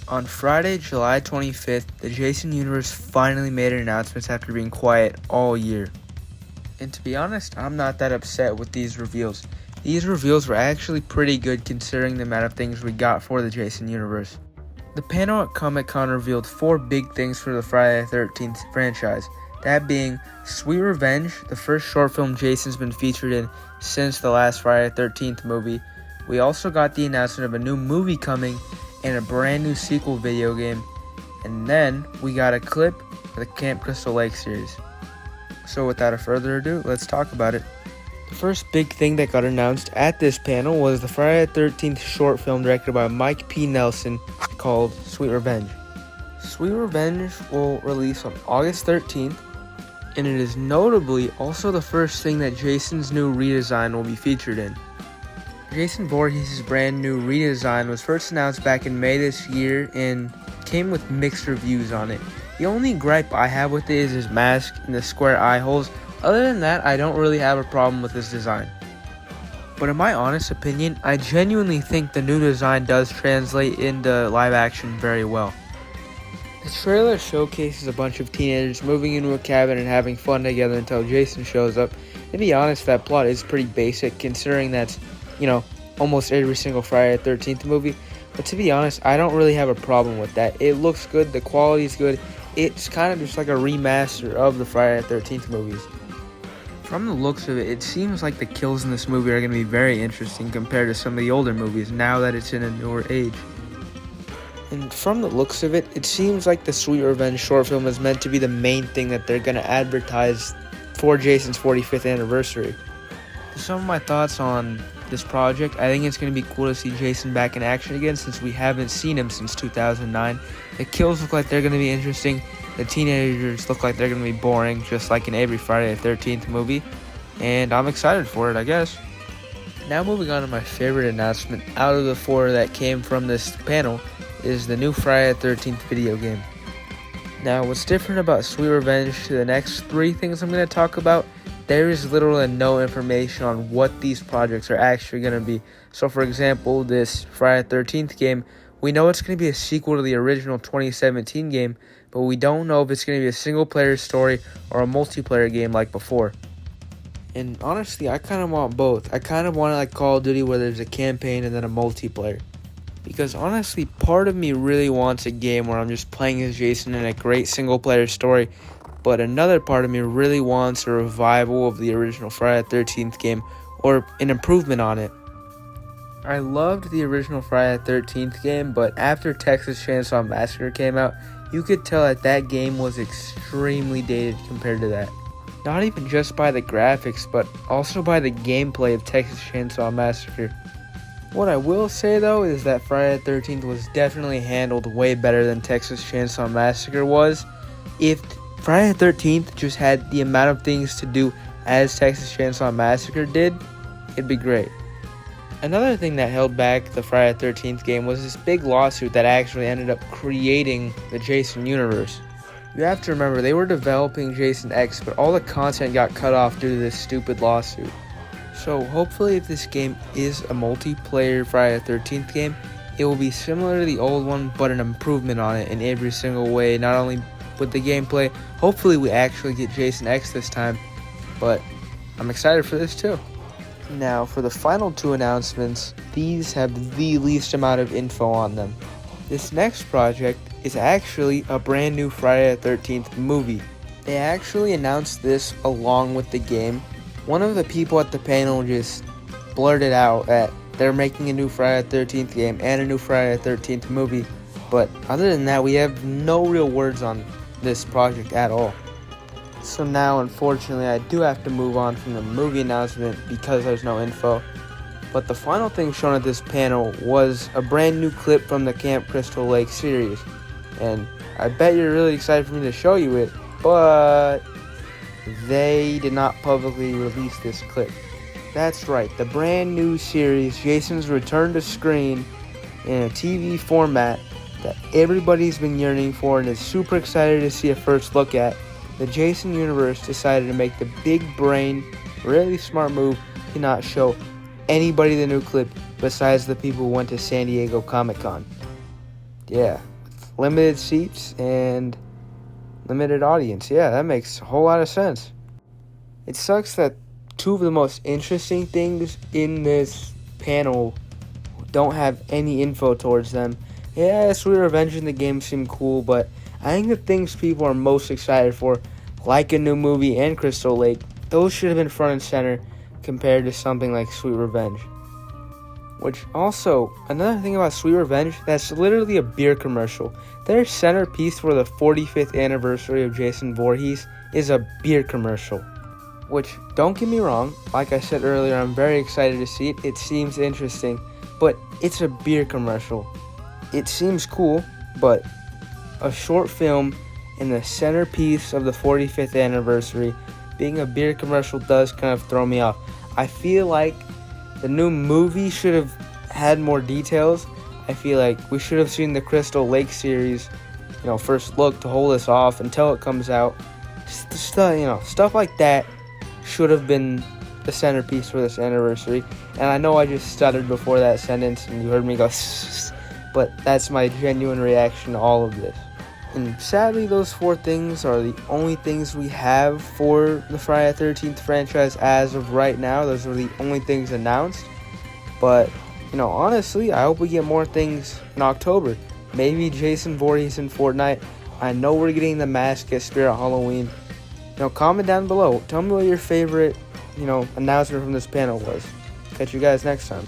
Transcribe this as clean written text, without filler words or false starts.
On Friday, July 25th, the Jason universe finally made announcements after being quiet all year. And to be honest, I'm not that upset with these reveals. These reveals were actually pretty good considering the amount of things we got for the Jason universe. The panel at Comic-Con revealed 4 big things for the Friday the 13th franchise, that being Sweet Revenge, the first short film Jason's been featured in since the last Friday the 13th movie. We also got the announcement of a new movie coming and a brand new sequel video game, and then we got a clip for the Camp Crystal Lake series. So without further ado, let's talk about it. The first big thing that got announced at this panel was the Friday the 13th short film directed by Mike P. Nelson called Sweet Revenge. Sweet Revenge will release on August 13th, and it is notably also the first thing that Jason's new redesign will be featured in. Jason Voorhees' brand new redesign was first announced back in May this year and came with mixed reviews on it. The only gripe I have with it is his mask and the square eye holes. Other than that, I don't really have a problem with his design. But in my honest opinion, I genuinely think the new design does translate into live action very well. The trailer showcases a bunch of teenagers moving into a cabin and having fun together until Jason shows up. To be honest, that plot is pretty basic considering that's almost every single Friday the 13th movie. But to be honest, I don't really have a problem with that. It looks good, the quality is good. It's kind of just like a remaster of the Friday the 13th movies. From the looks of it, it seems like the kills in this movie are going to be very interesting compared to some of the older movies now that it's in a newer age. And from the looks of it, it seems like the Sweet Revenge short film is meant to be the main thing that they're going to advertise for Jason's 45th anniversary. Some of my thoughts on this project: I think it's going to be cool to see Jason back in action again since we haven't seen him since 2009. The kills look like they're going to be interesting. The teenagers look like they're going to be boring, just like in every Friday the 13th movie. And I'm excited for it, I guess. Now moving on to my favorite announcement out of the 4 that came from this panel is the new Friday the 13th video game. Now what's different about Sweet Revenge to the next 3 things I'm going to talk about, there is little and no information on what these projects are actually going to be. So for example, this Friday the 13th game, we know it's going to be a sequel to the original 2017 game, but we don't know if it's going to be a single player story or a multiplayer game like before. And honestly, I kind of want both. I kind of want it like Call of Duty where there's a campaign and then a multiplayer. Because honestly, part of me really wants a game where I'm just playing as Jason in a great single player story, but another part of me really wants a revival of the original Friday the 13th game or an improvement on it. I loved the original Friday the 13th game, but after Texas Chainsaw Massacre came out, you could tell that game was extremely dated compared to that. Not even just by the graphics, but also by the gameplay of Texas Chainsaw Massacre. What I will say though is that Friday the 13th was definitely handled way better than Texas Chainsaw Massacre was. If Friday the 13th just had the amount of things to do as Texas Chainsaw Massacre did, it'd be great. Another thing that held back the Friday the 13th game was this big lawsuit that actually ended up creating the Jason universe. You have to remember, they were developing Jason X, but all the content got cut off due to this stupid lawsuit. So hopefully if this game is a multiplayer Friday the 13th game, it will be similar to the old one, but an improvement on it in every single way, not only with the gameplay. Hopefully we actually get Jason X this time, but I'm excited for this too. Now for the final 2 announcements, these have the least amount of info on them. This next project is actually a brand new Friday the 13th movie. They actually announced this along with the game. One of the people at the panel just blurted out that they're making a new Friday the 13th game and a new Friday the 13th movie, but other than that we have no real words on this project at all. So now unfortunately I do have to move on from the movie announcement because there's no info. But the final thing shown at this panel was a brand new clip from the Camp Crystal Lake series. And I bet you're really excited for me to show you it, but they did not publicly release this clip. That's right, the brand new series, Jason's Return to Screen, in a TV format that everybody's been yearning for and is super excited to see a first look at. The Jason universe decided to make the big brain, really smart move to not show anybody the new clip besides the people who went to San Diego Comic-Con. Yeah, limited seats and limited audience. Yeah, that makes a whole lot of sense. It sucks that two of the most interesting things in this panel don't have any info towards them. Yeah, Sweet Revenge in the game seem cool, but I think the things people are most excited for, like a new movie and Crystal Lake, those should have been front and center compared to something like Sweet Revenge. Which also, another thing about Sweet Revenge, that's literally a beer commercial. Their centerpiece for the 45th anniversary of Jason Voorhees is a beer commercial. Which, don't get me wrong, like I said earlier, I'm very excited to see it. It seems interesting, but it's a beer commercial. It seems cool, but a short film in the centerpiece of the 45th anniversary being a beer commercial does kind of throw me off. I feel like the new movie should have had more details. I feel like we should have seen the Crystal Lake series, first look to hold us off until it comes out. Stuff like that should have been the centerpiece for this anniversary. And I know I just stuttered before that sentence and you heard me go, but that's my genuine reaction to all of this. And sadly, those 4 things are the only things we have for the Friday the 13th franchise as of right now. Those are the only things announced. But, honestly, I hope we get more things in October. Maybe Jason Voorhees in Fortnite. I know we're getting the mask at Spirit Halloween. Comment down below. Tell me what your favorite, announcement from this panel was. Catch you guys next time.